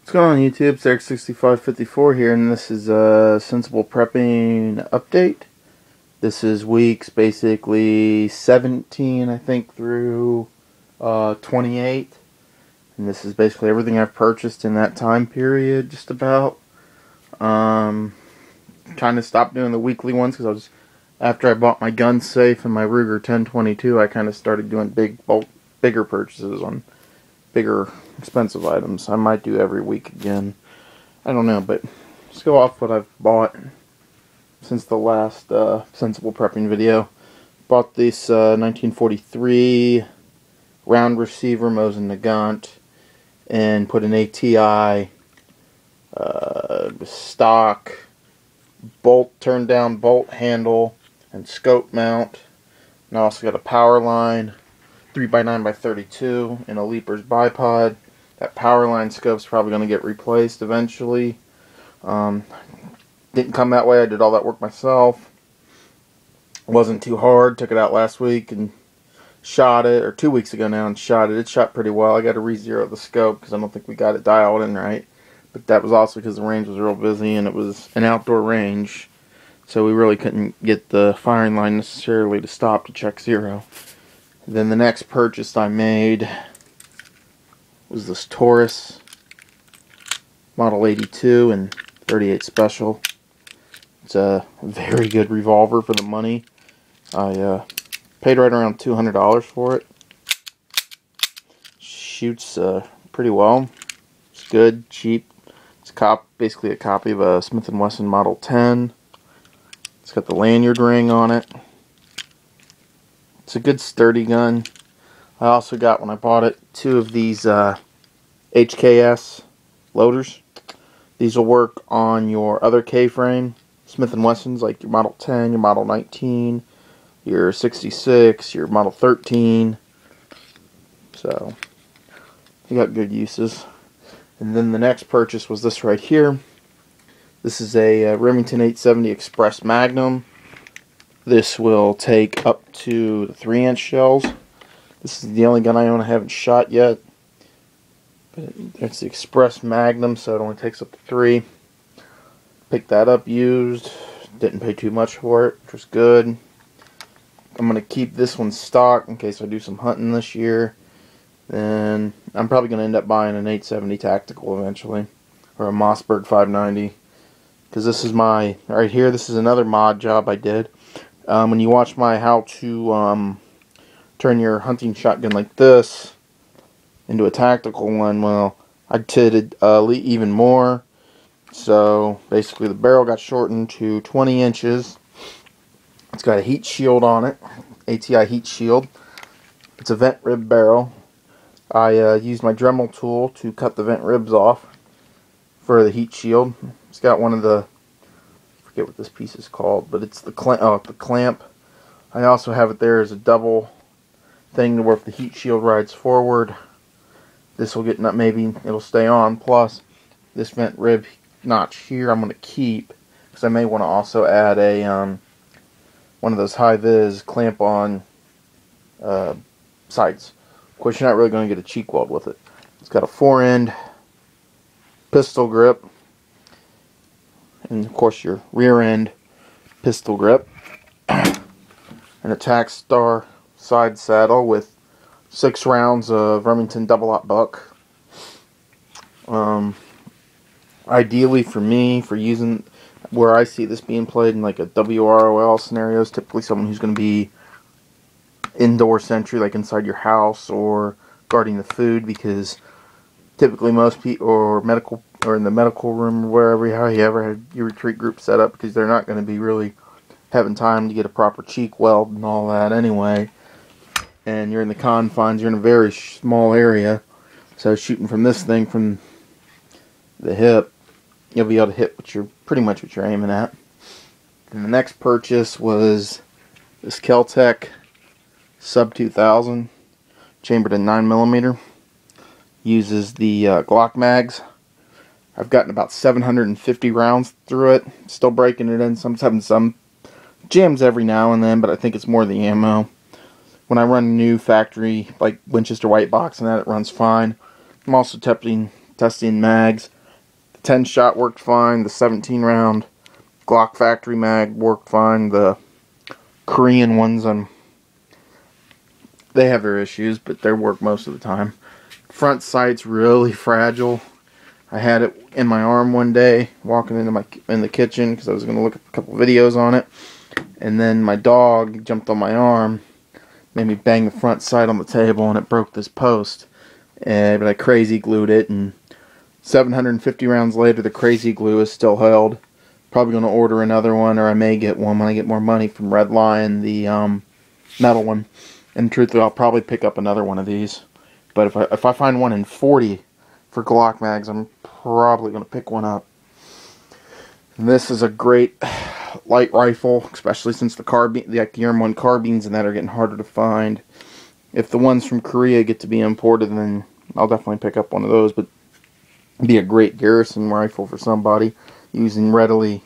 What's going on YouTube? It's Eric6554 here, and this is a Sensible Prepping update. This is weeks basically 17, I think, through 28. And this is basically everything I've purchased in that time period, just about. Trying to stop doing the weekly ones because after I bought my gun safe and my Ruger 1022, I kind of started doing bigger purchases on bigger expensive items. I might do every week again. I don't know, but let's go off what I've bought since the last Sensible Prepping video. Bought this 1943 round receiver Mosin Nagant and put an ATI stock turn down bolt handle and scope mount. And I also got a power line 3x9x32 and a Leapers bipod. That power line scope's probably going to get replaced eventually. Didn't come that way. I did all that work myself. Wasn't too hard. Took it out last week and shot it, or 2 weeks ago now, and shot it. It shot pretty well. I got to re-zero the scope because I don't think we got it dialed in right. But that was also because the range was real busy and it was an outdoor range. So we really couldn't get the firing line necessarily to stop to check zero. Then the next purchase I made was this Taurus Model 82 and 38 Special. It's a very good revolver for the money. I paid right around $200 for it. Shoots pretty well. It's good, cheap. It's basically a copy of a Smith & Wesson Model 10. It's got the lanyard ring on it. It's a good sturdy gun. I also got, when I bought it, 2 of these HKS loaders. These will work on your other K-frame Smith & Wessons, like your Model 10, your Model 19, your 66, your Model 13. So, you got good uses. And then the next purchase was this right here. This is a Remington 870 Express Magnum. This will take up to the 3-inch shells. This is the only gun I own I haven't shot yet. But it's the Express Magnum, so it only takes up to 3. Picked that up used. Didn't pay too much for it, which was good. I'm going to keep this one stock in case I do some hunting this year. Then I'm probably going to end up buying an 870 Tactical eventually. Or a Mossberg 590. Because this is my, right here, this is another mod job I did. When you watch my how to turn your hunting shotgun like this into a tactical one, well, I did even more. So basically the barrel got shortened to 20 inches. It's got a heat shield on it, ATI heat shield. It's a vent rib barrel. I used my Dremel tool to cut the vent ribs off for the heat shield. It's got one of the, I forget what this piece is called, but it's the clamp. I also have it there as a double thing to where if the heat shield rides forward, this will get, maybe it'll stay on. Plus, this vent rib notch here I'm going to keep because I may want to also add a one of those high-vis clamp-on sights. Of course, you're not really going to get a cheek weld with it. It's got a 4-end pistol grip, and of course your rear end pistol grip, and a Tacstar side saddle with 6 rounds of Remington double-aught buck. Ideally for me, for using where I see this being played in like a WROL scenarios, typically someone who's going to be indoor sentry, like inside your house or guarding the food, because typically most people, or medical, or in the medical room, or wherever you ever had your retreat group set up, because they're not going to be really having time to get a proper cheek weld and all that anyway. And you're in the confines, you're in a very small area, so shooting from this thing from the hip, you'll be able to hit pretty much what you're aiming at. And the next purchase was this Kel-Tec Sub 2000, chambered in 9mm. Uses the Glock mags. I've gotten about 750 rounds through it. Still breaking it in. Sometimes some jams every now and then, but I think it's more the ammo. When I run new factory, like Winchester White Box and that, it runs fine. I'm also testing mags. The 10 shot worked fine. The 17 round Glock factory mag worked fine. The Korean ones, they have their issues, but they work most of the time. Front sight's really fragile. I had it in my arm one day, walking in the kitchen because I was going to look at a couple videos on it, and then my dog jumped on my arm, made me bang the front sight on the table, and it broke this post. But I crazy glued it, and 750 rounds later, the crazy glue is still held. Probably going to order another one, or I may get one when I get more money from Red Lion, the metal one. And truthfully, I'll probably pick up another one of these. But if I find one in 40 for Glock mags, I'm probably going to pick one up. And this is a great light rifle, especially since the carbine, the ERM1 carbines and that are getting harder to find. If the ones from Korea get to be imported, then I'll definitely pick up one of those. But it'd be a great garrison rifle for somebody using readily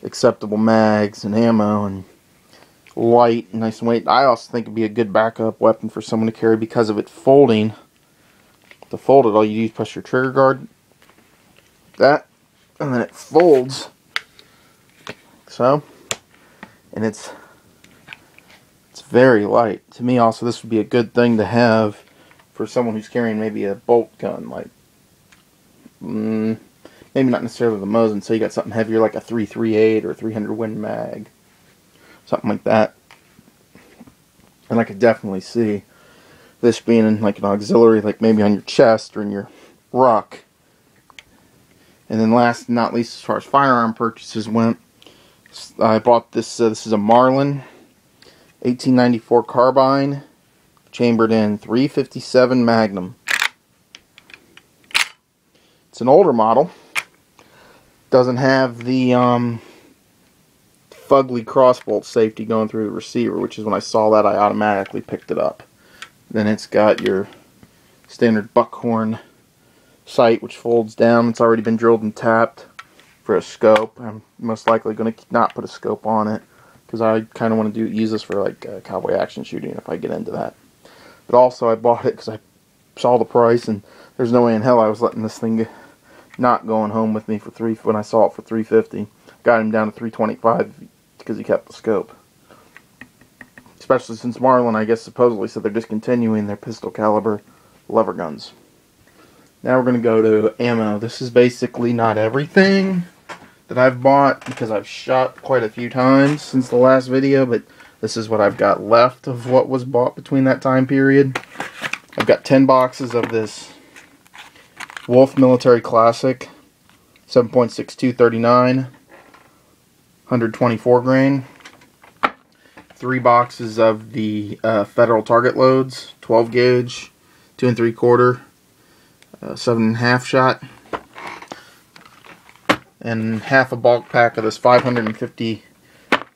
acceptable mags and ammo, and light, nice and weight. I also think it'd be a good backup weapon for someone to carry because of it folding. To fold it, all you do is press your trigger guard, that, and then it folds. So, and it's very light. To me, also, this would be a good thing to have for someone who's carrying maybe a bolt gun, like maybe not necessarily the Mosin. So you got something heavier like a 338 or a 300 Win mag, something like that. And I could definitely see this being in like an auxiliary, like maybe on your chest or in your ruck. And then last but not least, as far as firearm purchases went, I bought this. This is a Marlin 1894 carbine, chambered in .357 Magnum. It's an older model. Doesn't have the fugly crossbolt safety going through the receiver, which is when I saw that I automatically picked it up. Then it's got your standard buckhorn sight, which folds down. It's already been drilled and tapped for a scope. I'm most likely going to not put a scope on it because I kind of want to use this for like cowboy action shooting if I get into that. But also I bought it because I saw the price, and there's no way in hell I was letting this thing not going home with me for when I saw it for $350. Got him down to $325 because he kept the scope. Especially since Marlin, I guess, supposedly said they're discontinuing their pistol caliber lever guns. Now we're going to go to ammo. This is basically not everything that I've bought because I've shot quite a few times since the last video, but this is what I've got left of what was bought between that time period. I've got 10 boxes of this Wolf Military Classic 7.6239 124 grain. 3 boxes of the Federal Target Loads 12 gauge 2 3/4 7.5 shot, and half a bulk pack of this 550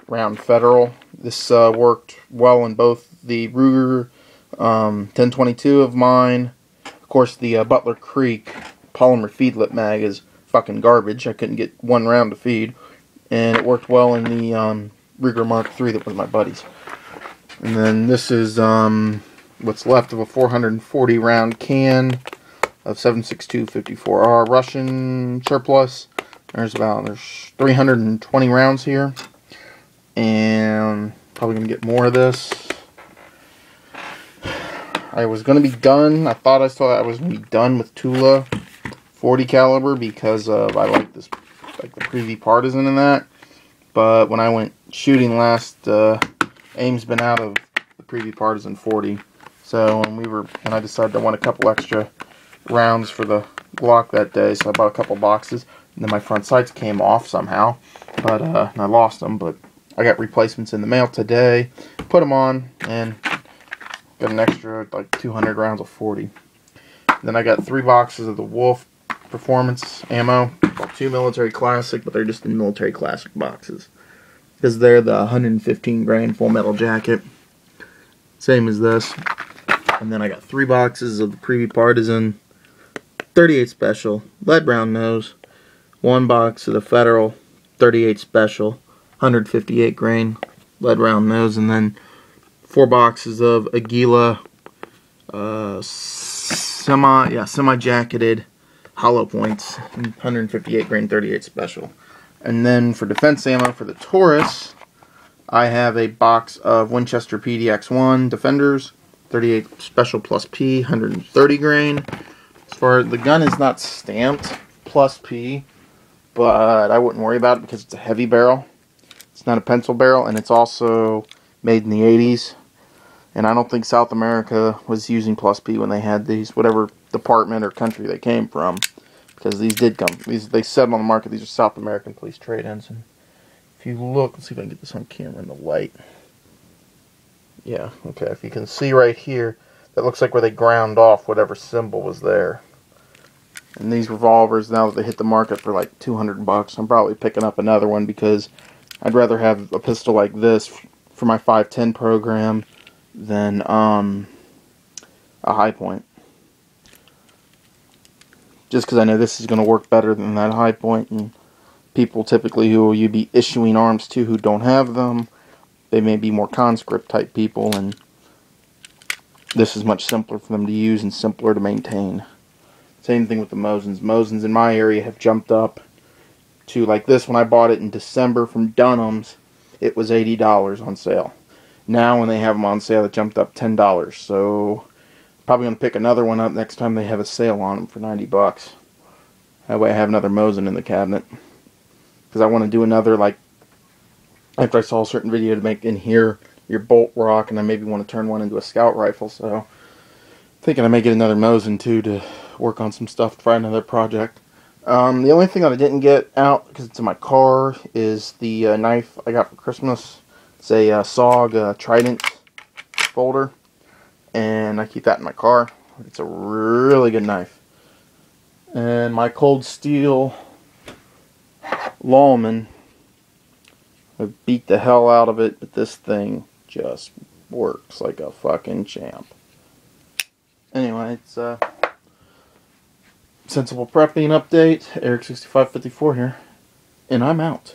round Federal. This worked well in both the Ruger 1022 of mine. Of course, the Butler Creek polymer feedlet mag is fucking garbage. I couldn't get one round to feed, and it worked well in the Ruger Mark III that was my buddy's. And then this is what's left of a 440 round can of 7.62 54R Russian surplus. There's 320 rounds here, and probably gonna get more of this. I was gonna be done. I thought I was gonna be done with Tula 40 caliber because of I like this, like the Prevy Partisan in that. But when I went shooting last, aim's been out of the Prevy Partisan 40. So and I decided I want a couple extra rounds for the Glock that day, so I bought a couple boxes. And then my front sights came off somehow, but and I lost them. But I got replacements in the mail today. Put them on and got an extra like 200 rounds of 40. Then I got 3 boxes of the Wolf Performance ammo. 2 Military Classic, but they're just in Military Classic boxes because they're the 115 grain full metal jacket, same as this. And then I got 3 boxes of the Prevy Partisan 38 Special lead brown nose, 1 box of the Federal 38 Special 158 grain lead round nose, and then 4 boxes of Aguila semi-jacketed hollow points, 158 grain 38 special. And then for defense ammo for the Taurus, I have a box of Winchester PDX-1 Defenders, 38 special plus P, 130 grain. As far as the gun is not stamped plus P, but I wouldn't worry about it because it's a heavy barrel. It's not a pencil barrel, and it's also made in the 80s. And I don't think South America was using plus P when they had these, whatever department or country they came from. Because these did come, they said on the market, these are South American police trade-ins. And if you look, let's see if I can get this on camera in the light. Yeah, okay, if you can see right here, that looks like where they ground off whatever symbol was there. And these revolvers, now that they hit the market for like $200, I'm probably picking up another one because I'd rather have a pistol like this for my 5.10 program than a Hi-Point. Just because I know this is going to work better than that Hi-Point, and people typically who you'd be issuing arms to who don't have them, they may be more conscript type people, and this is much simpler for them to use and simpler to maintain. Same thing with the Mosins. Mosins in my area have jumped up to, like this, when I bought it in December from Dunham's, it was $80 on sale. Now when they have them on sale, it jumped up $10. So probably going to pick another one up next time they have a sale on them for $90. That way I have another Mosin in the cabinet. Because I want to do another, like, after I saw a certain video to make in here your bolt rock, and I maybe want to turn one into a scout rifle. So thinking I may get another Mosin too to work on some stuff to try another project. The only thing that I didn't get out because it's in my car is the knife I got for Christmas. It's a SOG Trident folder, and I keep that in my car. It's a really good knife. And my Cold Steel Lawman, I beat the hell out of it, but this thing just works like a fucking champ. Anyway, it's Sensible Prepping update. Eric6554 here, and I'm out.